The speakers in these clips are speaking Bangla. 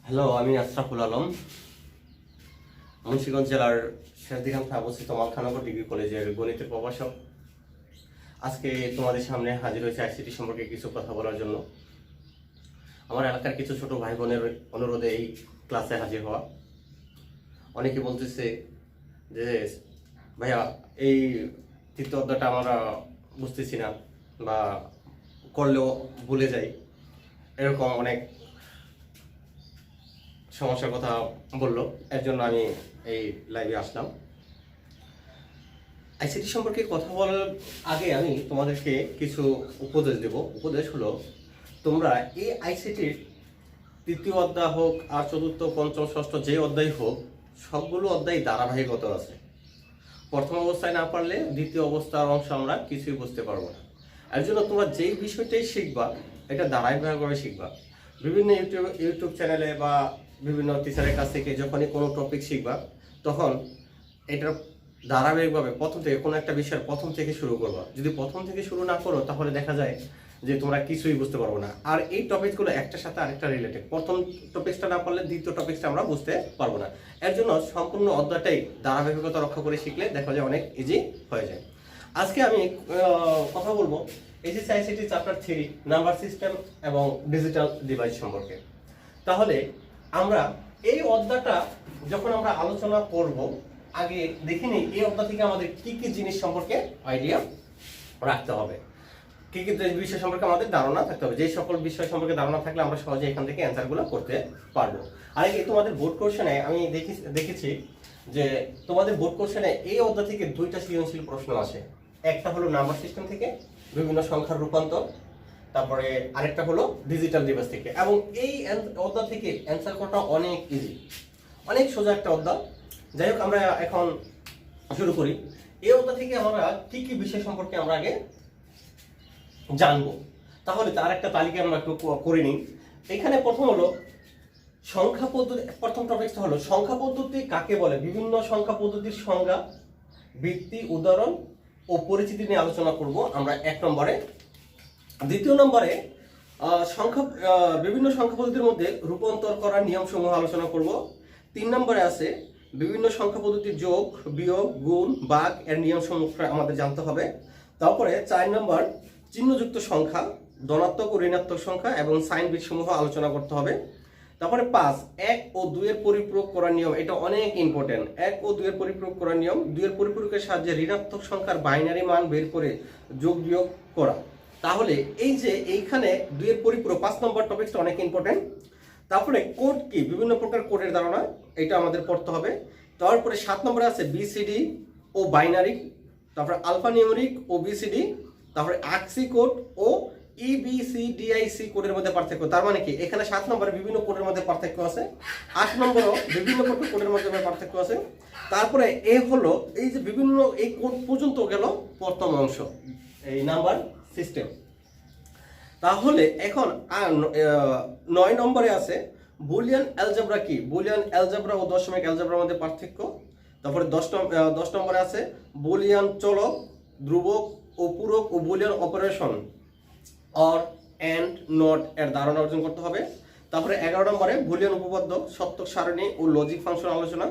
হ্যালো, আমি আশরাফুল আলম, মুন্সিগঞ্জ জেলার শেরদিঘাম থানায় অবস্থিত মালখানগর ডিগ্রি কলেজের গণিতের প্রভাষক। আজকে তোমাদের সামনে হাজির হয়েছে আইসিটি সম্পর্কে কিছু কথা বলার জন্য। আমার এলাকার কিছু ছোট ভাই বোনের অনুরোধে এই ক্লাসে হাজির হওয়া। অনেকে বলতেছে যে ভাইয়া এই তৃতীয় অধ্যায়টা আমরা বুঝতেছি না বা করলেও ভুলে যাই, এরকম অনেক সমস্যার কথা বললো। এর জন্য আমি এই লাইভে আসলাম। আইসিটি সম্পর্কে কথা বলার আগে আমি তোমাদেরকে কিছু উপদেশ দেব। উপদেশ হলো, তোমরা এই আইসিটির তৃতীয় অধ্যায় হোক আর চতুর্থ, পঞ্চম, ষষ্ঠ যে অধ্যায় হোক, সবগুলো অধ্যায় ধারাবাহিকতা আছে। প্রথম অবস্থায় না পারলে দ্বিতীয় অবস্থার অংশ আমরা কিছুই বুঝতে পারবো না। এর জন্য তোমরা যেই বিষয়টাই শিখবা এটা ধারাবাহিকভাবে শিখবা। বিভিন্ন ইউটিউব চ্যানেলে বা বিভিন্ন টিচারের কাছ থেকে যখনই কোনো টপিক শিখবা, তখন এটার ধারাবাহিকভাবে প্রথম থেকে কোনো একটা বিষয়ের প্রথম থেকে শুরু করবা। যদি প্রথম থেকে শুরু না করো তাহলে দেখা যায় যে তোমরা কিছুই বুঝতে পারবো না। আর এই টপিকগুলো একটার সাথে আরেকটা রিলেটেড। প্রথম টপিকসটা না পারলে দ্বিতীয় টপিকসটা আমরা বুঝতে পারবো না। এর জন্য সম্পূর্ণ অধ্যায়টাই ধারাবাহিকতা রক্ষা করে শিখলে দেখা যায় অনেক ইজি হয়ে যায়। আজকে আমি কথা বলবো SSC ICT chapter 3 number system এবং ডিজিটাল ডিভাইস সম্পর্কে। তাহলে আমরা এই অধ্যায়টা যখন আমরা আলোচনা করব, আগে দেখে নিই এই অধ্যায় থেকে আমাদের কি কি জিনিস সম্পর্কে আইডিয়া রাখতে হবে, কি কি বিষয় সম্পর্কে আমাদের ধারণা থাকতে হবে। যে সকল বিষয় সম্পর্কে ধারণা থাকলে আমরা সহজে এখান থেকে অ্যান্সারগুলো করতে পারবো। আর এই তোমাদের বোর্ড কোশ্চেনে আমি দেখেছি যে তোমাদের বোর্ড কোশ্চেনে এই অধ্যায় থেকে দুইটা সৃজনশীল প্রশ্ন আসে। একটা হলো নাম্বার সিস্টেম থেকে বিভিন্ন সংখ্যার রূপান্তর, তারপরে আরেকটা হলো ডিজিটাল ডিভাইস থেকে। এবং এই অধ্যায় থেকে অ্যান্সার করাটা অনেক ইজি, অনেক সোজা একটা অধ্যায়। যাই হোক, আমরা এখন শুরু করি। এই অধ্যায় থেকে আমরা কি কি বিষয় সম্পর্কে আমরা আগে জানবো। তাহলে তার একটা তালিকা আমরা একটু করে নিই। এখানে প্রথম হলো সংখ্যা পদ্ধতি। প্রথম টপিকটা হলো সংখ্যা পদ্ধতি কাকে বলে। বিভিন্ন সংখ্যা পদ্ধতির সংজ্ঞা, ভিত্তি, উদাহরণ ও পরিচিতি নিয়ে আলোচনা করব আমরা 1 নম্বরে। দ্বিতীয় নম্বরে বিভিন্ন সংখ্যা পদ্ধতির মধ্যে রূপান্তর করার নিয়মসমূহ আলোচনা করব। 3 নম্বরে আছে বিভিন্ন সংখ্যা পদ্ধতির যোগ, বিয়োগ, গুণ, ভাগ এর নিয়মসমূহ আমাদের জানতে হবে। তারপরে 4 নম্বর চিহ্নযুক্ত সংখ্যা, ধনাত্মক ও ঋণাত্মক সংখ্যা এবং সাইন বিট সমূহ আলোচনা করতে হবে। তারপরে 5 1 ও 2 এর পরিপূরক করার নিয়ম, এটা অনেক ইম্পর্টেন্ট। 1 ও 2 এর পরিপূরক করার নিয়ম, 2 এর পরিপূরকের সাহায্যে ঋণাত্মক সংখ্যার বাইনারি মান বের করে যোগ বিয়োগ করা। তাহলে এই যে এইখানে 2 এর পরিপূরক 5 নম্বর টপিকটা অনেক ইম্পর্টেন্ট। তারপরে কোড কি, বিভিন্ন প্রকার কোডের ধারণা, এটা আমাদের পড়তে হবে। তারপরে 7 নম্বরে আছে বিসিডি ও বাইনারি, তারপরে আলফা নিউমেরিক ও বিসিডি, তারপরে আক্সি কোড ও ইবিসিডিআইসি কোডের মধ্যে পার্থক্য। তার মানে কি, এখানে 7 নম্বরে বিভিন্ন কোডের মধ্যে পার্থক্য আছে, 8 নম্বরেও বিভিন্ন কোডের মধ্যে পার্থক্য আছে। তারপরে এ হলো এই যে বিভিন্ন এই কোড পর্যন্ত গেল প্রথম অংশ, এই নাম্বার সিস্টেম। তাহলে এখন 9 নম্বরে আছে বুলিয়ান অ্যালজেব্রা কি। বুলিয়ান অ্যালজেব্রা ও দশমিক অ্যালজেব্রার মধ্যে পার্থক্য। তারপরে 10 নম্বরে আছে বুলিয়ান চলক, ধ্রুবক ও পূরক ও Boolean operation or and not এর ধারণা অর্জন করতে হবে। তারপরে 11 নম্বরে বুলিয়ান উপপাদ্য, সত্যক সারণী ও লজিক ফাংশন আলোচনা।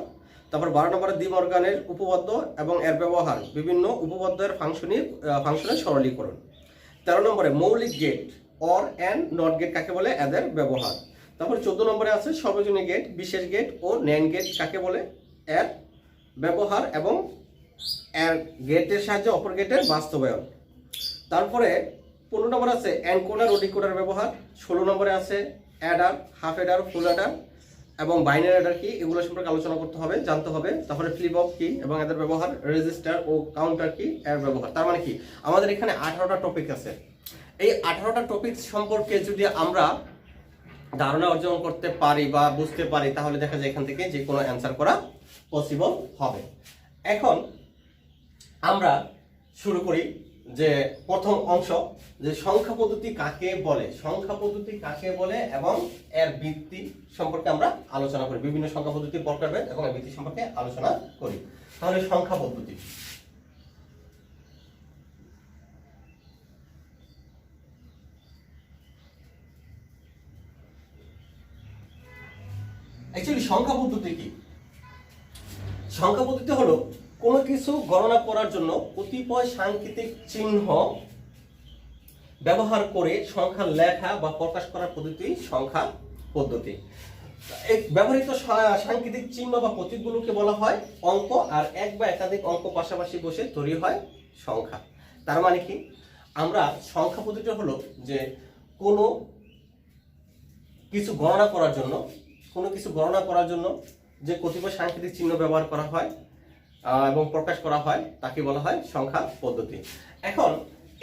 তারপর 12 নম্বরে ডি মর্গানের উপপাদ্য এবং এর ব্যবহার, বিভিন্ন উপপাদ্যের ফাংশনের সরলীকরণ। 13 নম্বরে মৌলিক gate OR and NOT gate কাকে বলে, এদের ব্যবহার। তারপর 14 নম্বরে আছে সর্বজনীন গেট, বিশেষ গেট ও ন্যান্ড গেট কাকে বলে, এর ব্যবহার এবং এর গেটের সাহায্যে অপর গেটের বাস্তবায়ন। তারপরে 15 নম্বর আছে এনকোডার ও ডিকোডার ব্যবহার। 16 নম্বরে আছে অ্যাডার, হাফ অ্যাডার, ফুল অ্যাডার এবং বাইনারি অ্যাডার কি, এগুলো সম্পর্কে আলোচনা করতে হবে, জানতে হবে। তারপরে ফ্লিপ অফ কি এবং এদের ব্যবহার, রেজিস্টার ও কাউন্টার কি এর ব্যবহার। তার মানে কি, আমাদের এখানে 18টা টপিক আছে। এই 18টা টপিক সম্পর্কে যদি আমরা ধারণা অর্জন করতে পারি বা বুঝতে পারি, তাহলে দেখা যায় এখান থেকে যে কোনো অ্যান্সার করা পসিবল হবে। এখন আমরা শুরু করি যে প্রথম অংশ, যে সংখ্যা পদ্ধতি কাকে বলে। সংখ্যা পদ্ধতি কাকে বলে এবং এর ভিত্তি সম্পর্কে আমরা আলোচনা করি। বিভিন্ন সংখ্যা পদ্ধতির প্রকারভেদ এবং এর ভিত্তি সম্পর্কে আলোচনা করি। তাহলে সংখ্যা পদ্ধতি, অ্যাকচুয়ালি সংখ্যা পদ্ধতি কি? সংখ্যা পদ্ধতি হলো কোনো কিছু গণনা করার জন্য কতিপয় সাংকেতিক চিহ্ন ব্যবহার করে সংখ্যা লেখা বা প্রকাশ করার পদ্ধতি সংখ্যা পদ্ধতি। এই ব্যবহৃত সাংকেতিক চিহ্ন বা প্রতীকগুলোকে বলা হয় অঙ্ক, আর এক বা একাধিক অঙ্ক পাশাপাশি বসে তৈরি হয় সংখ্যা। তার মানে কি, আমরা সংখ্যা পদ্ধতি হলো যে কোনো কিছু গণনা করার জন্য যে কতিপয় সাংকেতিক চিহ্ন ব্যবহার করা হয় এবং প্রকাশ করা হয় তাকে বলা হয় সংখ্যা পদ্ধতি। এখন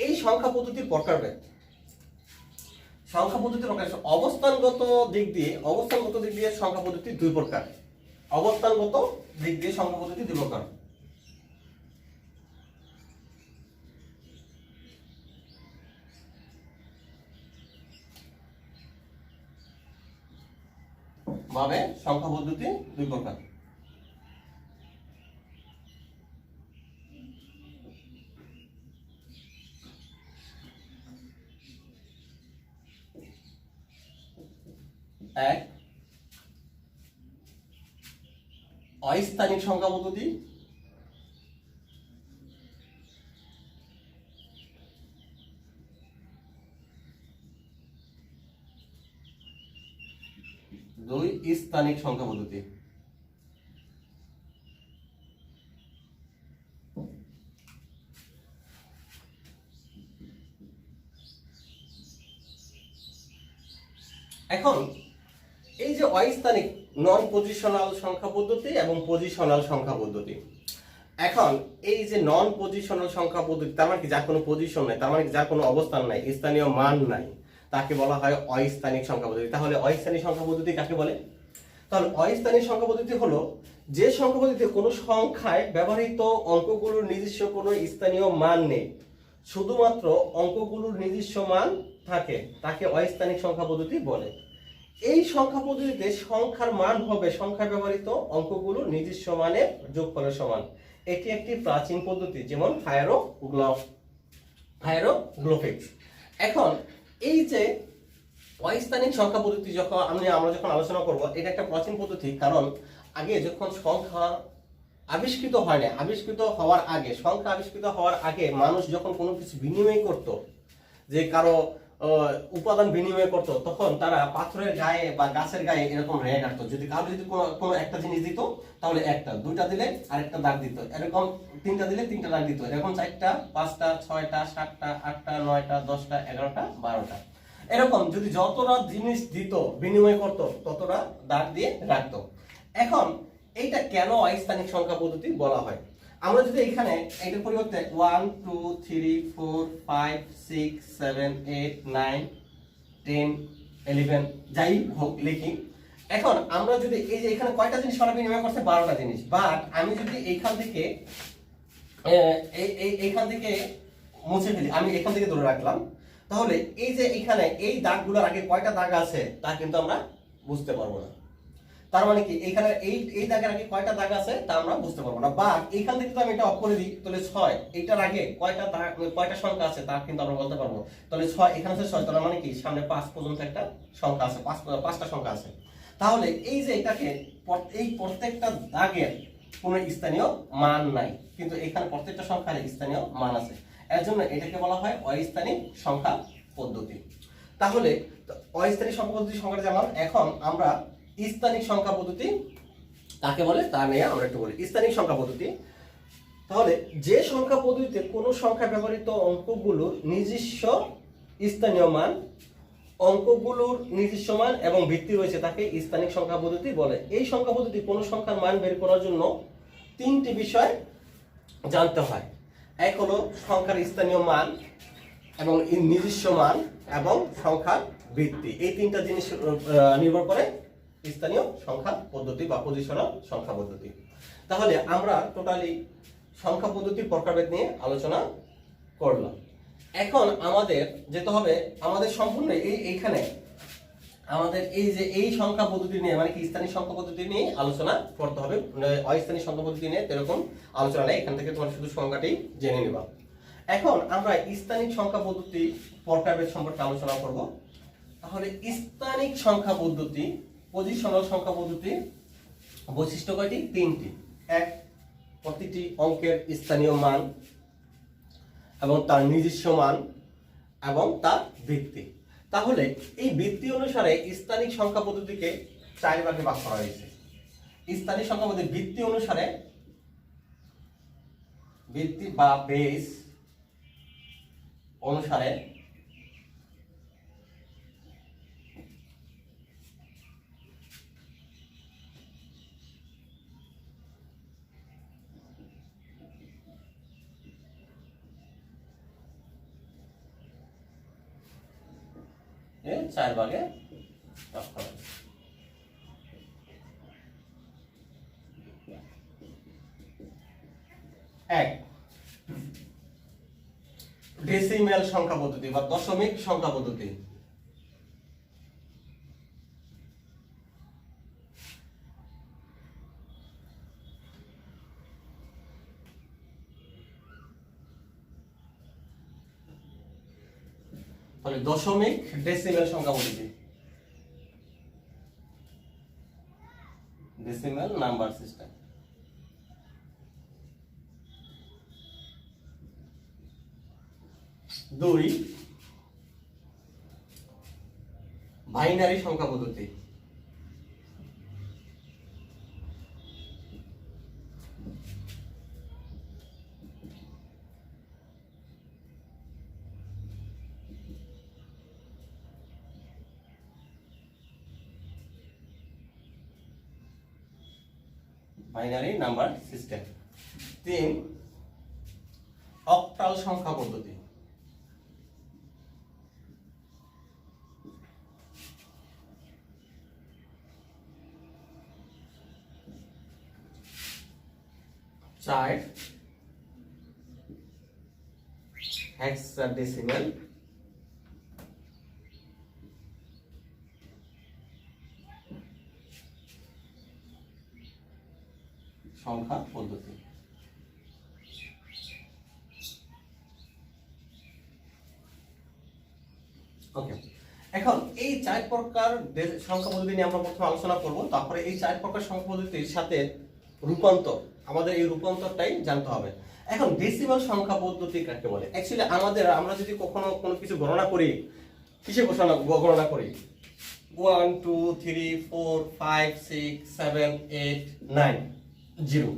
এই সংখ্যা পদ্ধতির প্রকারভেদ। সংখ্যা পদ্ধতির প্রকার অবস্থানগত দিক দিয়ে সংখ্যা পদ্ধতি দুই প্রকার। অবস্থানগত দিক দিয়ে সংখ্যা পদ্ধতি দুই প্রকার। ভাবে সংখ্যা পদ্ধতি দুই প্রকার। এক, অস্থানিক সংখ্যা পদ্ধতি। দুই, স্থানিক সংখ্যা পদ্ধতি। এখন এই যে অস্থানিক নন পজিশনাল সংখ্যা পদ্ধতি এবং পজিশনাল সংখ্যা পদ্ধতি, এখন এই যে নন পজিশনাল সংখ্যা পদ্ধতি তার মানে কি যার কোনো পজিশন নাই, তার মানে কি যার কোনো অবস্থান নাই, স্থানীয় মান নাই, তাকে বলা হয় অস্থানিক সংখ্যা পদ্ধতি। তাহলে অস্থানিক সংখ্যা পদ্ধতি কাকে বলে? তাহলে অস্থানিক সংখ্যা পদ্ধতি হলো যে সংখ্যা পদ্ধতিতে কোনো সংখ্যায় ব্যবহৃত অঙ্কগুলোর নিজস্ব কোনো স্থানীয় মান নেই, শুধুমাত্র অঙ্কগুলোর নিজস্ব মান থাকে, তাকে অস্থানিক সংখ্যা পদ্ধতি বলে। এই সংখ্যা পদ্ধতিতে সংখ্যার মান হবে সংখ্যায় ব্যবহৃত অঙ্কগুলোর নিজস্ব মানের যোগফলের সমান। এটি একটি প্রাচীন পদ্ধতি, যেমন হায়ারোগ্লিফিক্স। এখন এই যে অস্থানিক সংখ্যা পদ্ধতি আমরা যখন আলোচনা করব, এটা একটা প্রাচীন পদ্ধতি। কারণ আগে যখন সংখ্যা আবিষ্কৃত হয় না, সংখ্যা আবিষ্কৃত হওয়ার আগে মানুষ যখন কোনো কিছু বিনিময় করত, যে কারো উপাদান বিনিময় করত, তখন তারা পাথরের গায়ে বা গাছের গায়ে এরকম রেগ আঁকতো। যদি কোনো একটা জিনিস দিত তাহলে একটা, দুইটা দিলে আরেকটা দাগ দিত, এরকম তিনটা দিলে তিনটা দাগ দিত, এরকম 4টা 5টা 6টা 7টা 8টা 9টা 10টা 11টা 12টা, এরকম যদি যতটা জিনিস দিত বিনিময় করত ততটা দাগ দিয়ে রাখতো। এখন এইটা কেন অস্থানিক সংখ্যা পদ্ধতি বলা হয়? আমরা যদি এখানে এটার পরিবর্তে 1 2 3 4 5 6 7 8 9 10 11 যাই হোক লিখি, এখন আমরা যদি এই যে এখানে কয়টা জিনিস আমরা বিনিময় করছে, 12টা জিনিস, বাট আমি যদি এইখান থেকে মুছে ফেলি, আমি এখান থেকে ধরে রাখলাম, তাহলে এই যে এখানে এই দাগগুলোর আগে কয়টা দাগ আছে তা কিন্তু আমরা বুঝতে পারবো না। তার মানে কি এখানে এই দাগের আগে কয়টা দাগ আছে তা আমরা বুঝতে পারবো না। বা এখান থেকে তো আমি এটা অফ করে দিই, তাহলে 6, এইটার আগে কয়টা সংখ্যা আছে তা কিন্তু আমরা বলতে পারবো। তাহলে 6, এখানে আছে 6, তার মানে কি সামনে 5 পর্যন্ত একটা সংখ্যা আছে, 5টা সংখ্যা আছে। তাহলে এই যে এটাকে এই প্রত্যেকটা দাগের কোনো স্থানীয় মান নাই, কিন্তু এখানে প্রত্যেকটা সংখ্যার স্থানীয় মান আছে, এর জন্য এটাকে বলা হয় অস্থানিক সংখ্যা পদ্ধতি। তাহলে অস্থানিক সংখ্যা পদ্ধতি সংখ্যাটা যেমন, এখন আমরা স্থানিক সংখ্যা পদ্ধতি কাকে বলে তা নিয়ে আমরা একটু বলি। স্থানিক সংখ্যা পদ্ধতি তাহলে যে সংখ্যা পদ্ধতিতে কোনো সংখ্যা ব্যবহৃত অঙ্কগুলোর নিজস্ব স্থানীয় মান, এবং ভিত্তি রয়েছে তাকে স্থানিক সংখ্যা পদ্ধতি বলে। এই সংখ্যা পদ্ধতি কোনো সংখ্যার মান বের করার জন্য 3টি বিষয় জানতে হয়। এক হলো সংখ্যার স্থানীয় মান এবং নিজস্ব মান এবং সংখ্যার ভিত্তি। এই 3টা জিনিস নির্ভর করে স্থানীয় সংখ্যা পদ্ধতি বা পজিশনাল সংখ্যা পদ্ধতি। তাহলে আমরা টোটালি সংখ্যা পদ্ধতির প্রকারভেদ নিয়ে আলোচনা করলাম। এখন আমাদের যেতে হবে, আমাদের সম্পূর্ণ এইখানে আমাদের এই সংখ্যা পদ্ধতি নিয়ে, মানে কি স্থানীয় সংখ্যা পদ্ধতি নিয়ে আলোচনা করতে হবে। অস্থানীয় সংখ্যা পদ্ধতি নিয়ে এরকম আলোচনা নেই, এখান থেকে তোমার শুধু সংখ্যাটি জেনে নেবা। এখন আমরা স্থানিক সংখ্যা পদ্ধতি প্রকারভেদ সম্পর্কে আলোচনা করব। তাহলে স্থানিক সংখ্যা পদ্ধতি পজিশনাল সংখ্যা পদ্ধতির বৈশিষ্ট্য কয়টি? তিনটি। এক, প্রতিটি অঙ্কের স্থানীয় মান এবং তার নিজস্ব মান এবং তার ভিত্তি। তাহলে এই ভিত্তি অনুসারে স্থানিক সংখ্যা পদ্ধতিকে 4 ভাগে ভাগ করা হয়েছে। স্থানিক সংখ্যা পদ্ধতির ভিত্তি অনুসারে, ভিত্তি বা বেস অনুসারে এর 4 ভাগে ভাগ করা হয়েছে। এক, ডেসিমেল সংখ্যা পদ্ধতি বা দশমিক সংখ্যা পদ্ধতি। তাহলে দশমিক ডেসিমেল সংখ্যা পদ্ধতি, ডেসিমেল নাম্বার সিস্টেম। দুই, বাইনারি সংখ্যা পদ্ধতি। Binary number system. তিন, অক্টাল সংখ্যা পদ্ধতি। চার, হেক্সাডেসিমেল সংখ্যা পদ্ধতি। ওকে, এখন এই 4 প্রকার সংখ্যা পদ্ধতি নিয়ে আমরা প্রথমে আলোচনা করব। তারপরে এই 4 প্রকার সংখ্যা পদ্ধতির সাথে রূপান্তর, আমাদের এই রূপান্তরটাই জানতে হবে। এখন ডেসিমাল সংখ্যা পদ্ধতি কাকে বলে? অ্যাকচুয়ালি আমরা যদি কখনো কোনো কিছু গণনা করি, কিসে গণনা করি? 1 2 3 4 5 6 7 8 9 0।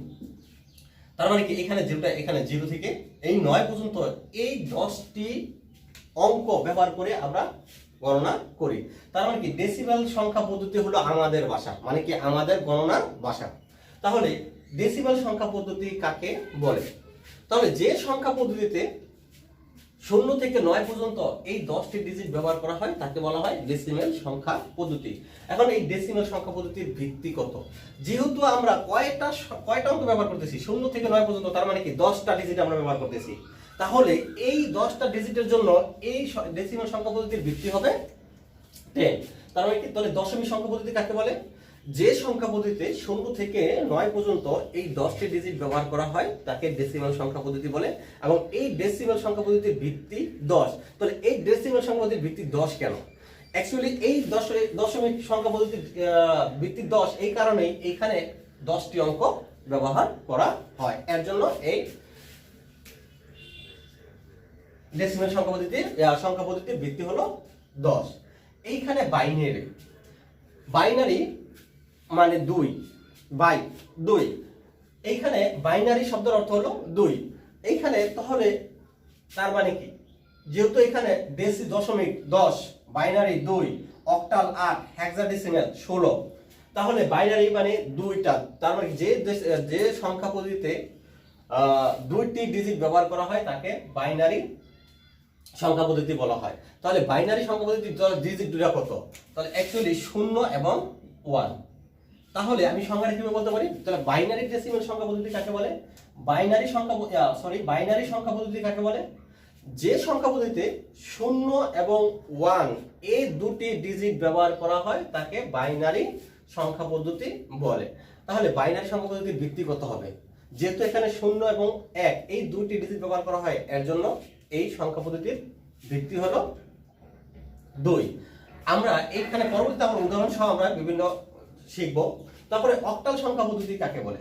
তার মানে কি এখানে জিরোটা, এখানে 0 থেকে এই 9 পর্যন্ত এই 10টি অঙ্ক ব্যবহার করে আমরা গণনা করি। তার মানে কি ডেসিমাল সংখ্যা পদ্ধতি হলো আমাদের ভাষা, মানে কি আমাদের গণনার ভাষা। তাহলে ডেসিমাল সংখ্যা পদ্ধতি কাকে বলে? তাহলে যে সংখ্যা পদ্ধতিতে 0 থেকে 9 পর্যন্ত এই 10টি ডিজিট ব্যবহার করা হয় তাকে বলা হয় ডেসিমাল সংখ্যা পদ্ধতি। এখন এই ডেসিমাল সংখ্যা পদ্ধতির ভিত্তি কত? যেহেতু আমরা কয়টা অঙ্ক ব্যবহার করতেছি 0 থেকে 9 পর্যন্ত, তার মানে কি 10টা ডিজিট আমরা ব্যবহার করতেছি। তাহলে এই 10টা ডিজিটের জন্য এই ডেসিমাল সংখ্যা পদ্ধতির ভিত্তি হবে 10। তার মানে কি তাহলে দশমিক সংখ্যা পদ্ধতি কাকে বলে? যে সংখ্যা পদ্ধতিতে 0 থেকে 9 পর্যন্ত এই 10টি ডিজিট ব্যবহার করা হয় তাকে ডেসিমাল সংখ্যা পদ্ধতি বলে, এবং এই ডেসিমাল সংখ্যা পদ্ধতির ভিত্তি 10। তাহলে এই ডেসিমাল সংখ্যা পদ্ধতির ভিত্তি 10 কেন? অ্যাকচুয়ালি এই দশমিক সংখ্যা পদ্ধতির ভিত্তি 10 এই কারণেই এখানে 10টি অঙ্ক ব্যবহার করা হয়, এর জন্য এই ডেসিমাল সংখ্যা পদ্ধতির ভিত্তি হলো 10। এইখানে বাইনারি মানে 2 বাই 2। এইখানে বাইনারি শব্দের অর্থ হলো 2। এইখানে তাহলে তার মানে কি, যেহেতু এখানে দশমিক 10, বাইনারি 2, অক্টাল 8, হেক্সাডেসিমাল 16, তাহলে বাইনারি মানে 2টা। তার মানে যে সংখ্যা পদ্ধতিতে 2টি ডিজিট ব্যবহার করা হয় তাকে বাইনারি সংখ্যা পদ্ধতি বলা হয়। তাহলে বাইনারি সংখ্যা পদ্ধতির ডিজিট দুটো কত? তাহলে অ্যাকচুয়ালি 0 এবং 1। তাহলে আমি সংখ্যাটা কিভাবে বলতে পারি? তাহলে বাইনারি ডেসিমাল সংখ্যা পদ্ধতি কাকে বলে? বাইনারি সংখ্যা পদ্ধতি কাকে বলে? যে সংখ্যা পদ্ধতিতে 0 এবং 1 এই দুটি ডিজিট ব্যবহার করা হয় তাকে বাইনারি সংখ্যা পদ্ধতি বলে। তাহলে বাইনারি সংখ্যা পদ্ধতির ভিত্তি কত হবে? যেহেতু এখানে 0 এবং 1 এই দুটি ডিজিট ব্যবহার করা হয়, এর জন্য এই সংখ্যা পদ্ধতির ভিত্তি হলো 2। আমরা এইখানে পরবর্তীতে আমরা উদাহরণ সহ আমরা বিভিন্ন শিখব। তারপরে অক্টাল সংখ্যা পদ্ধতি কাকে বলে?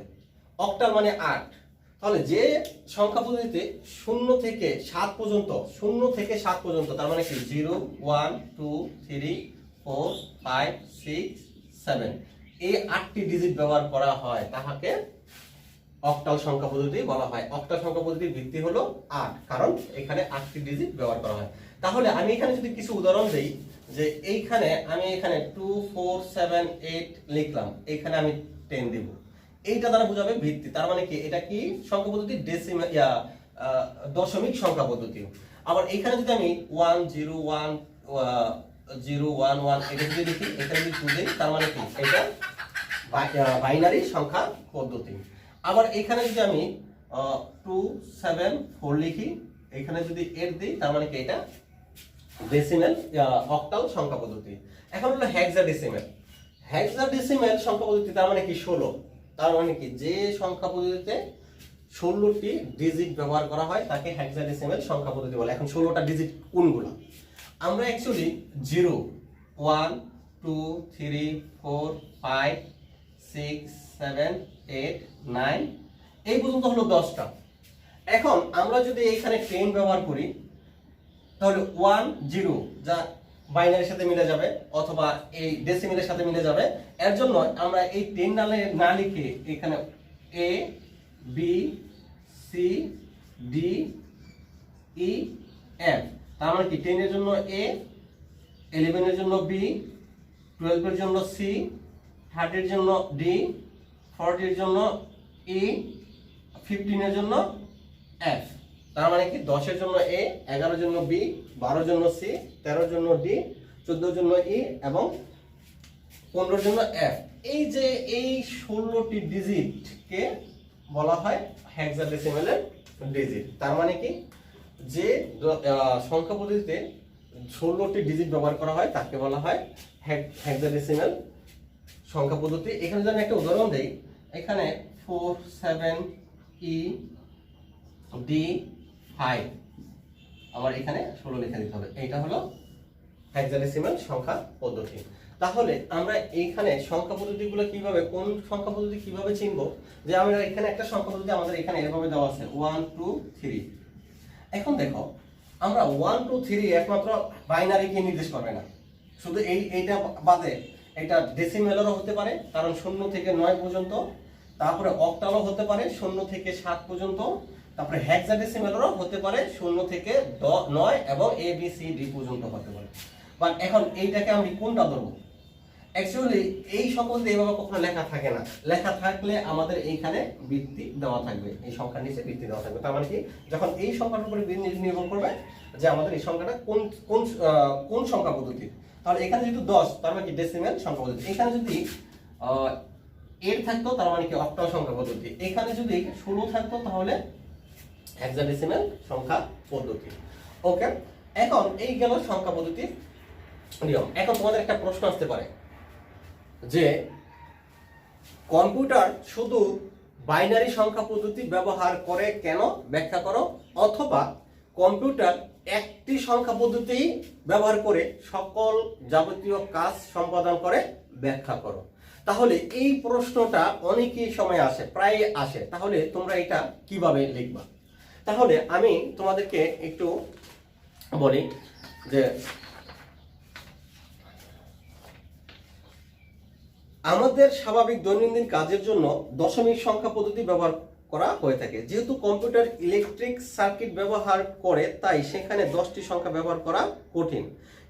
অক্টাল মানে 8। তাহলে যে সংখ্যা পদ্ধতিতে 0 থেকে 7 পর্যন্ত, 0 থেকে 7 পর্যন্ত, তার মানে কি 0 1 2 3 4 5 6 7 এই 8টি ডিজিট ব্যবহার করা হয়, তাহাকে অক্টাল সংখ্যা পদ্ধতি বলা হয়। অক্টাল সংখ্যা পদ্ধতির ভিত্তি হলো 8, কারণ এখানে 8টি ডিজিট ব্যবহার করা হয়। তাহলে আমি এখানে যদি কিছু উদাহরণ দেই, যে এইখানে আমি এখানে 2 4 7 8 লিখলাম, এখানে আমি 10 দিব, এইটা দ্বারা বোঝাবে ভিত্তি। তার মানে কি এটা কি সংখ্যা পদ্ধতি? ডেসিমাল দশমিক সংখ্যা পদ্ধতি। আবার এখানে যদি আমি 1 0 1 0 1 1 এটা যদি লিখি, এখানে যদি 2 দেই, তার মানে কি এটা বাইনারি সংখ্যা পদ্ধতি। আবার এখানে যদি আমি 2 7 4 লিখি, এখানে যদি 8 দিই, তার মানে কি এটা ডেসিমাল অক্টাল সংখ্যা পদ্ধতি। এখন হলো হেক্সাডেসিমাল। হেক্সাডেসিমাল সংখ্যা পদ্ধতি, তার মানে কি 16। তার মানে কি যে সংখ্যা পদ্ধতিতে 16টি ডিজিট ব্যবহার করা হয় তাকে হেক্সাডেসিমাল সংখ্যা পদ্ধতি বলে। এখন 16টা ডিজিট কোনগুলো? আমরা অ্যাকচুয়ালি 0 1 2 3 4 5 6 7 8 9 এই পর্যন্ত হলো 10টা। এখন আমরা যদি এখানে 10 ব্যবহার করি, তাহলে 1 0 যা বাইনারির সাথে মিলে যাবে অথবা এই ডেসিমেলের সাথে মিলে যাবে। এর জন্য আমরা এই 10 না লিখে এখানে A B C D E F, তার মানে কি 10 এর জন্য A, 11 এর জন্য B, 12 এর জন্য C, 30 এর জন্য D, 40 এর জন্য E, 15 এর জন্য F। তার মানে কি 10 এর জন্য A, 11 এর জন্য B, 12 এর জন্য C, 13 এর জন্য D, 14 এর জন্য E এবং 15 এর জন্য F। এই যে এই 16টি ডিজিটকে বলা হয় হেক্সাডেসিমালের ডিজিট। তার মানে কি যে সংখ্যা পদ্ধতিতে 16টি ডিজিট ব্যবহার করা হয় তাকে বলা হয় হেক্সাডেসিমাল সংখ্যা পদ্ধতি। এখানে যদি আমি একটা উদাহরণ দেই, এখানে 4 7 E D 5, আমার এখানে 16 লিখে দিতে হবে। এইটা হলো হেক্সাডেসিমাল সংখ্যা পদ্ধতি। তাহলে আমরা এইখানে সংখ্যা পদ্ধতিগুলো কিভাবে, কোন সংখ্যা পদ্ধতি কিভাবে চিনব? যে আমরা এখানে একটা সংখ্যা পদ্ধতি আমাদের এখানে এভাবে দেওয়া আছে 1 2 3। এখন দেখো, আমরা 1 2 3 একমাত্র বাইনারিকে নির্দেশ করবে না, শুধু এইটা বাদে এটা ডেসিমেলেরও হতে পারে, কারণ 0 থেকে 9 পর্যন্ত। তারপরে অক্টালও হতে পারে 0 থেকে 7 পর্যন্ত। তারপরে হেক্সাডেসিমালেরও হতে পারে 0 থেকে 9 এবং A B C D পর্যন্ত হতে পারে। বাট এখন এইটাকে আমি কোনটা ধরবো? অ্যাকচুয়ালি এই সকল এইভাবে কখনো লেখা থাকে না। লেখা থাকলে আমাদের এইখানে বৃত্তি দেওয়া থাকবে, এই সংখ্যার নিচে বৃত্তি দেওয়া থাকবে। তার মানে কি যখন এই সংখ্যার উপরে নির্ভর করবে যে আমাদের এই সংখ্যাটা কোন কোন কোন সংখ্যা পদ্ধতি। তাহলে এখানে যেহেতু 10, তার মানে কি ডেসিমেল সংখ্যা পদ্ধতি। এখানে যদি 8 থাকতো, তার মানে কি অক্টাল সংখ্যা পদ্ধতি। এখানে যদি 16 থাকতো, তাহলে হেক্সাডেসিমাল সংখ্যা পদ্ধতি। ওকে, এখন এই গেল সংখ্যা পদ্ধতির নিয়ম। এখন তোমাদের একটা প্রশ্ন আসতে পারে যে কম্পিউটার শুধু বাইনারি সংখ্যা পদ্ধতি ব্যবহার করে কেন, ব্যাখ্যা করো। অথবা কম্পিউটার একটি সংখ্যা পদ্ধতি ব্যবহার করে সকল যাবতীয় কাজ সম্পাদন করে, ব্যাখ্যা করো। তাহলে এই প্রশ্নটা অনেকই সময় আসে, প্রায় আসে। তাহলে তোমরা এটা কিভাবে লিখবা? তাহলে আমি তোমাদেরকে একটু বলি যে আমাদের স্বাভাবিক দৈনন্দিন কাজের জন্য দশমিক সংখ্যা পদ্ধতি ব্যবহার করা হয়ে থাকে। যেহেতু কম্পিউটার ইলেকট্রিক সার্কিট ব্যবহার করে, তাই সেখানে 10টি সংখ্যা ব্যবহার করা কঠিন।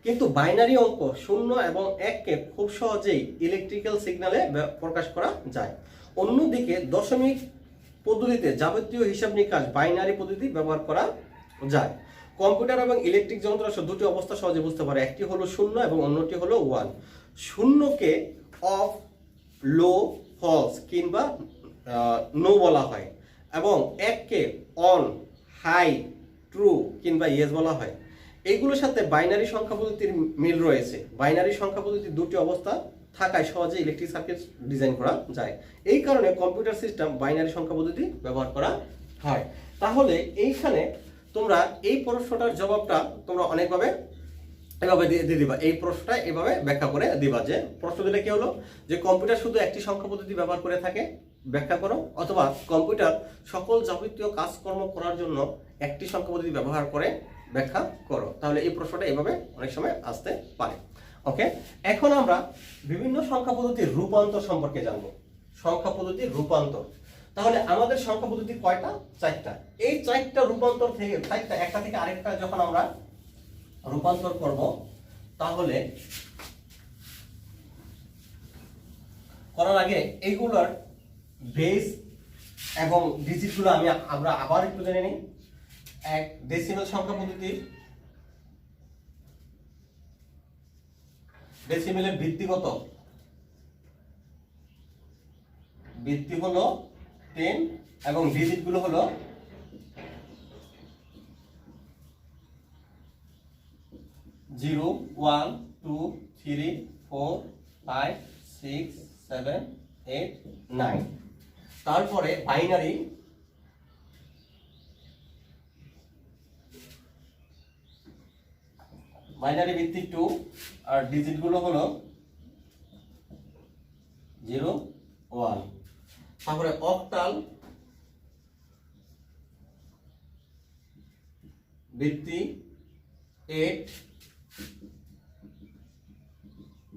কিন্তু বাইনারি অঙ্ক 0 এবং 1কে খুব সহজেই ইলেকট্রিক্যাল সিগন্যালে প্রকাশ করা যায়। অন্যদিকে দশমিক পদ্ধতিতে যাবতীয় হিসাব নিকাশ বাইনারি পদ্ধতি ব্যবহার করা যায়। কম্পিউটার এবং ইলেকট্রিক যন্ত্রাংশ দুটি অবস্থা সহজে বুঝতে পারে। একটি হলো 0 এবং অন্যটি হলো 1। 0কে অফ, লো, ফলস কিংবা নো বলা হয় এবং 1কে অন, হাই, ট্রু কিংবা ইয়েস বলা হয়। এইগুলোর সাথে বাইনারি সংখ্যা পদ্ধতির মিল রয়েছে। বাইনারি সংখ্যা পদ্ধতির দুটি অবস্থা থাকায় সহজে ইলেকট্রিক সার্কিট ডিজাইন করা যায়। এই কারণে কম্পিউটার সিস্টেম বাইনারি সংখ্যা পদ্ধতি ব্যবহার করা হয়। তাহলে এইখানে তোমরা এই প্রশ্নটার জবাবটা তোমরা অনেকভাবে এভাবে দিয়ে দিবা, এই প্রশ্নটা এভাবে ব্যাখ্যা করে দিবা যে প্রশ্ন দিলে কি হলো যে কম্পিউটার শুধু একটি সংখ্যা পদ্ধতি ব্যবহার করে থাকে, ব্যাখ্যা করো, অথবা কম্পিউটার সকল যাবতীয় কাজকর্ম করার জন্য একটি সংখ্যা পদ্ধতি ব্যবহার করে, ব্যাখ্যা করো। তাহলে এই প্রশ্নটা এভাবে অনেক সময় আসতে পারে। ওকে, এখন আমরা বিভিন্ন সংখ্যা পদ্ধতির রূপান্তর সম্পর্কে জানবো। সংখ্যা পদ্ধতির রূপান্তর, তাহলে আমাদের সংখ্যা পদ্ধতি কয়টা? 4টা। এই 4টা রূপান্তর থেকে, 4টা একটা থেকে আরেকটা যখন আমরা রূপান্তর করব, তাহলে করার আগে এইগুলোর বেস এবং ডিজিটগুলো আমরা আবার একটু জেনে নিই। এক, ডেসিমাল সংখ্যা পদ্ধতির ডেসিমেলের ভিত্তি কত? ভিত্তি হলো 10 এবং ডিজিট গুলো হলো 0 1 2 3 4 5 6 7 8 9। তারপরে বাইনারি ভিত্তি 2 আর ডিজিট গুলো হলো 0 1। তারপরে অক্টাল ভিত্তি 8,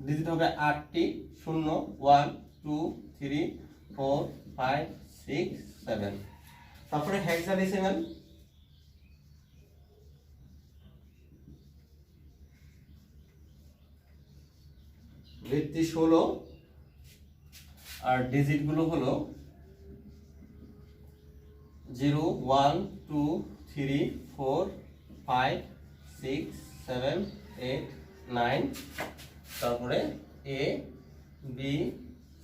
ডিজিট হবে 8টি, 0 1 2 3 4 5 6 7। তারপরে হেক্সাডেসিমাল ভিত্তি 16 আর ডিজিট গুলো হলো 0 1 2 3 4 5 6 7 8 9। তারপরে A B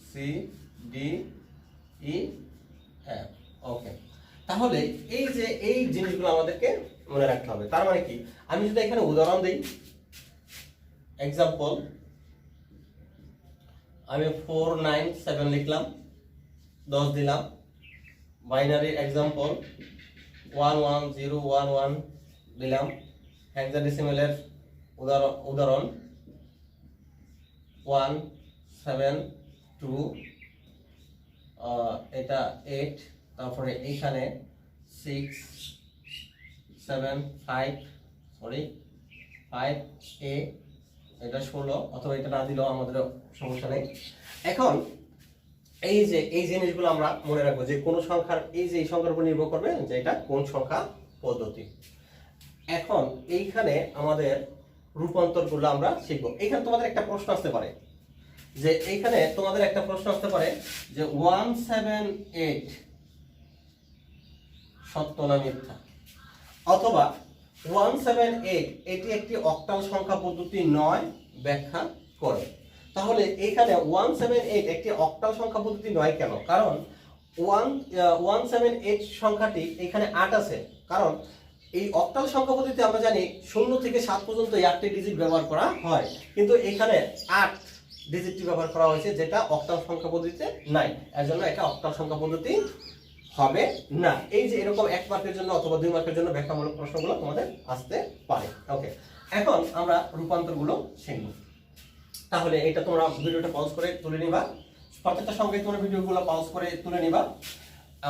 C D E F. Okay, তাহলে এই জিনিসগুলো আমাদেরকে মনে রাখতে হবে। তার মানে কি, আমি যদি এখানে উদাহরণ দিই, এক্সাম্পল আমি 4 9 7 লিখলাম, 10 দিলাম। বাইনারি এক্সাম্পল 1 1 0 1 1 দিলাম। হেক্সাডেসিমালের উদাহরণ 1 7 2, এটা 8, তারপরে এইখানে 6 7 5 এ, এটা 16, অথবা এটা না দিলেও আমাদের সমস্যা নেই। এখন এই জিনিসগুলো আমরা মনে রাখবো যে কোন সংখ্যার এই সংখ্যার উপর নির্ভর করবে যে এটা কোন সংখ্যা পদ্ধতি। এখন এইখানে আমাদের রূপান্তরগুলো আমরা শিখবো। এইখানে তোমাদের একটা প্রশ্ন আসতে পারে যে যে 178 সত্য না মিথ্যা, অথবা 178 এটি একটি অক্টাল সংখ্যা পদ্ধতি নয়, ব্যাখ্যা করো। তাহলে এখানে 178 একটি অক্টাল সংখ্যা পদ্ধতি নয় কেন? কারণ 178 সংখ্যাটি এখানে 8 আছে। কারণ এই অক্টাল সংখ্যা পদ্ধতিতে আমরা জানি 0 থেকে 7 পর্যন্ত 8টি ডিজিট ব্যবহার করা হয়, কিন্তু এখানে 8 ডিজিটটি ব্যবহার করা হয়েছে, যেটা অক্টাল সংখ্যা পদ্ধতিতে নাই। এর জন্য এটা অক্টাল সংখ্যা পদ্ধতি হবে না। এই যে এরকম 1 মার্কের জন্য অথবা 2 মার্কের জন্য ব্যাখ্যামূলক প্রশ্নগুলো তোমাদের আসতে পারে। ওকে, এখন আমরা রূপান্তরগুলো শিখব। তাহলে এটা তোমরা ভিডিওটা পজ করে তুলে নিবা, প্রত্যেকটা সঙ্গে তোমরা ভিডিওগুলো পজ করে তুলে নিবা।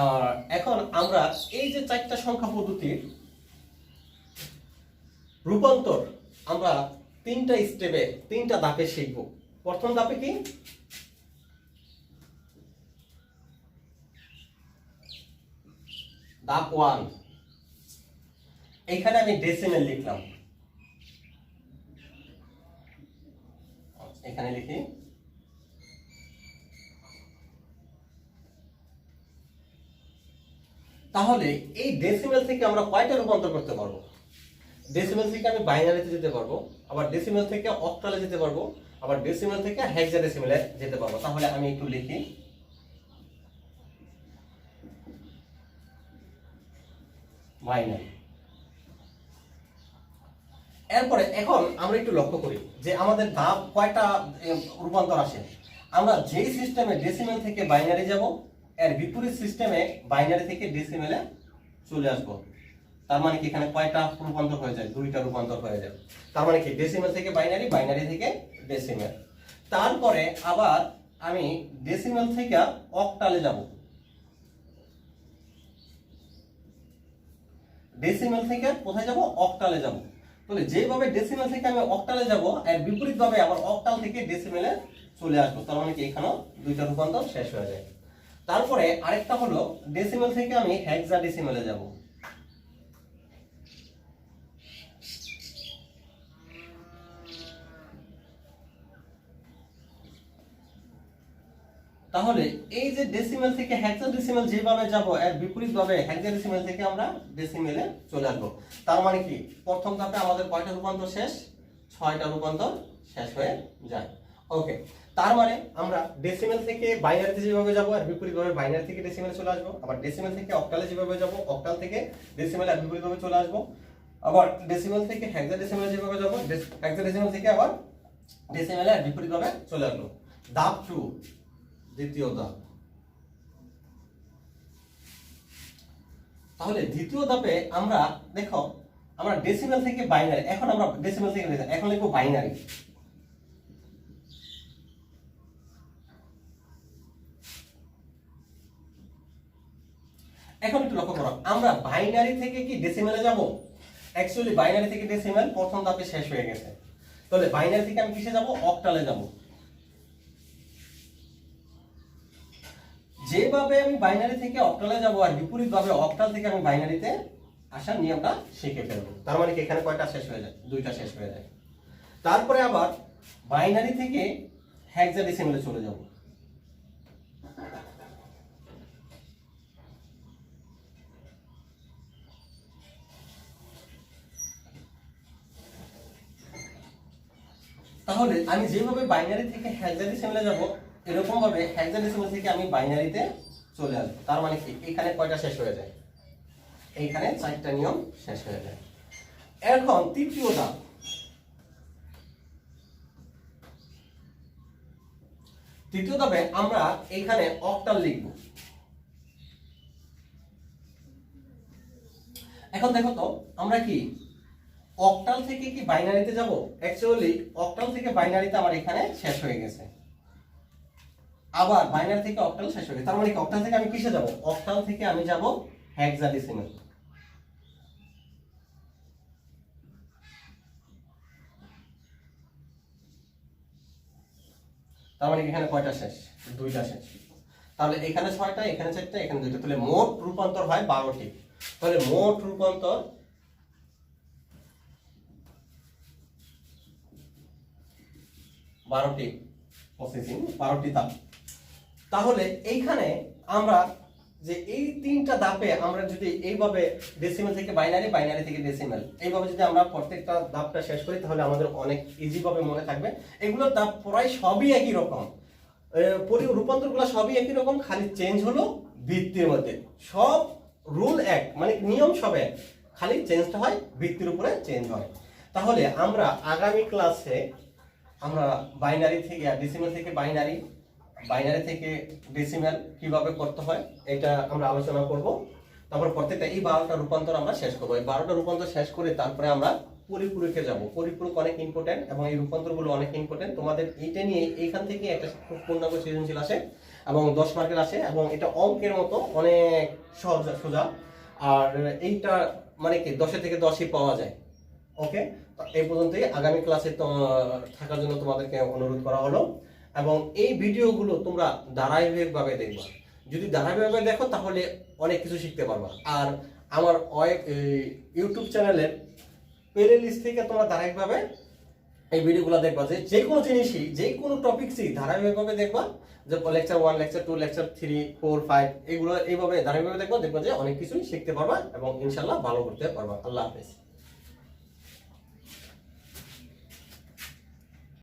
আর এখন আমরা এই যে 4টা সংখ্যা পদ্ধতির রূপান্তর আমরা 3টা স্টেপে 3টা ধাপে শিখব। প্রথম ধাপে কি? ধাপ 1, এইখানে আমি ডেসিমেল লিখলাম, এখানে লিখি। তাহলে এই ডেসিমেল থেকে আমরা কয়টা রূপান্তর করতে পারবো? ডেসিমেল থেকে আমি বাইনারিতে যেতে পারবো, আবার ডেসিমেল থেকে অক্টালে যেতে পারবো, আবার ডেসিমেল থেকে হেক্সাডেসিমেলে যেতে পারবো। তাহলে আমি একটু লিখি, বাইনারি। এরপরে এখন আমরা একটু লক্ষ্য করি যে আমাদের ধাপ কয়টা রূপান্তর আসে। আমরা যেই সিস্টেমে ডেসিমেল থেকে বাইনারি যাব, এর বিপরীত সিস্টেমে বাইনারি থেকে ডেসিমেলে চলে আসবো। তার মানে কি এখানে কয়টা রূপান্তর হয়ে যায়? দুইটা রূপান্তর হয়ে যায়। তার মানে কি ডেসিমেল থেকে বাইনারি, বাইনারি থেকে ডেসিমেল। তারপরে আবার আমি ডেসিমেল থেকে অক্টালে যাব। ডেসিমেল থেকে কোথায় যাব? অক্টালে যাব। তাহলে যেভাবে ডেসিমেল থেকে আমি অক্টালে যাব, এর বিপরীতভাবে আবার অক্টাল থেকে ডেসিমেলে চলে আসবো। তার মানে কি এখানেও দুইটা রূপান্তর শেষ হয়ে যায়। তারপরে আরেকটা হলো ডেসিমেল থেকে আমি হেক্সাডেসিমেলে যাব। তাহলে এই যে ডেসিমেল থেকে হেক্সাডেসিমেল যেভাবে যাব, এর বিপরীতভাবে হেক্সাডেসিমেল থেকে আমরা ডেসিমেলে চলে আসবো। তার মানে কি প্রথম ধাপে আমাদের কয়টা রূপান্তর শেষ? 6টা রূপান্তর শেষ হয়ে যায়। ওকে, তার মানে আমরা ডেসিমেল থেকে বাইনারিতে যেভাবে যাব, এর বিপরীতভাবে বাইনারি থেকে ডেসিমেলে চলে আসবো। আবার ডেসিমেল থেকে অক্টালে যেভাবে যাব, অক্টাল থেকে ডেসিমেলে এর বিপরীতভাবে চলে আসবো। আবার ডেসিমেল থেকে হেক্সাডেসিমেলে যেভাবে যাব, হেক্সাডেসিমেল থেকে আবার ডেসিমেলে এর বিপরীতভাবে চলে আসবো। ধাপ 2, দ্বিতীয় ধাপ। তাহলে দ্বিতীয় ধাপে আমরা দেখো, আমরা ডেসিমেল থেকে বাইনারি, এখন আমরা ডেসিমেল থেকে এখন লিখবো বাইনারি। এখন একটু লক্ষ্য করো, আমরা বাইনারি থেকে কি ডেসিমেলে যাব? অ্যাকচুয়ালি বাইনারি থেকে ডেসিমেল প্রথম ধাপে শেষ হয়ে গেছে। তাহলে বাইনারি থেকে আমি কিসে যাব? অক্টালে যাব। যেভাবে আমি বাইনারি থেকে অক্টালে যাব, আর বিপরীতভাবে অক্টাল থেকে আমি বাইনারিতে আসার নিয়মটা শিখে ফেলবো। তার মানে কি এখানে কয়টা শেষ হয়ে যায়? দুইটা শেষ হয়ে যায়। তারপরে আবার বাইনারি থেকে হেক্সাডেসিমেলে চলে যাব। তাহলে আমি যেভাবে বাইনারি থেকে হেক্সাডেসিমেলে যাব, এরকম ভাবে হেক্সাডেসিমেল থেকে আমি বাইনারিতে চলে আসবো। তার মানে কি এখানে কয়টা শেষ হয়ে যায়? এইখানে 4টা নিয়ম শেষ হয়ে যায়। এখন তৃতীয় ধাপ। তৃতীয় ধাপে আমরা এইখানে অক্টাল লিখব। এখন দেখো তো, আমরা কি অক্টাল থেকে কি বাইনারিতে যাব? অ্যাকচুয়ালি অক্টাল থেকে বাইনারিতে আমার এখানে শেষ হয়ে গেছে। আবার বাইনারি থেকে অক্টাল শেষ হয়ে গেছে। তার মানে কি অক্টাল থেকে আমি কিসে যাব? অক্টাল থেকে আমি যাব হেক্সাডেসিমেল। তার মানে এখানে কয়টা শেষ? দুইটা শেষ। তাহলে এখানে 6টা, এখানে 4টা, এখানে 2টা। তাহলে মোট রূপান্তর হয় 12টি। তাহলে মোট রূপান্তর 12টি প্রসেসিং, 12টি ধাপ। তাহলে এইখানে আমরা যে এই 3টা ধাপে আমরা যদি এইভাবে ডেসিমেল থেকে বাইনারি, বাইনারি থেকে ডেসিমেল, এইভাবে যদি আমরা প্রত্যেকটা ধাপটা শেষ করি, তাহলে আমাদের অনেক ইজি ভাবে মনে থাকবে। এগুলোর ধাপ প্রায় সবই একই রকম, রূপান্তরগুলো সবই একই রকম, খালি চেঞ্জ হলো ভিত্তির মধ্যে। সব রুল এক, মানে নিয়ম সব এক, খালি চেঞ্জটা হয় ভিত্তির উপরে চেঞ্জ হয়। তাহলে আমরা আগামী ক্লাসে আমরা বাইনারি থেকে ডেসিমেল থেকে বাইনারি, বাইনারি থেকে ডেসিমেল কিভাবে করতে হয় এটা আমরা আলোচনা করব। তারপর প্রত্যেকটা এই 12টা রূপান্তর আমরা শেষ করব। এই 12টা রূপান্তর শেষ করে তারপরে আমরা পরিপূরকে যাব। পরিপূরক অনেক ইম্পর্টেন্ট এবং এই রূপান্তরগুলো অনেক ইম্পর্টেন্ট। তোমাদের এইটা নিয়ে এইখান থেকে একটা পূর্ণাঙ্গ সৃজনশীল আসে এবং 10 মার্কের আসে এবং এটা অঙ্কের মতো অনেক সহজ সোজা। আর এইটা মানে কি 10 থেকে 10ই পাওয়া যায়। ওকে, এই পর্যন্তই। আগামী ক্লাসে থাকার জন্য তোমাদেরকে অনুরোধ করা হলো। এবং এই ভিডিওগুলো তোমরা ধারাবাহিকভাবে দেখবা। যদি ধারাবাহিকভাবে দেখো তাহলে অনেক কিছু শিখতে পারবা। আর আমার ইউটিউব চ্যানেলের প্লে লিস্ট থেকে তোমরা ধারাবাহিকভাবে এই ভিডিওগুলো দেখবা, যে কোনো জিনিসই, যে কোনো টপিকসই ধারাবাহিকভাবে দেখবা। যে লেকচার 1, লেকচার 2, লেকচার 3, 4, 5 এগুলো এইভাবে ধারাবাহিকভাবে দেখবা যে অনেক কিছুই শিখতে পারবা এবং ইনশাআল্লাহ ভালো করতে পারবা। আল্লাহ হাফেজ।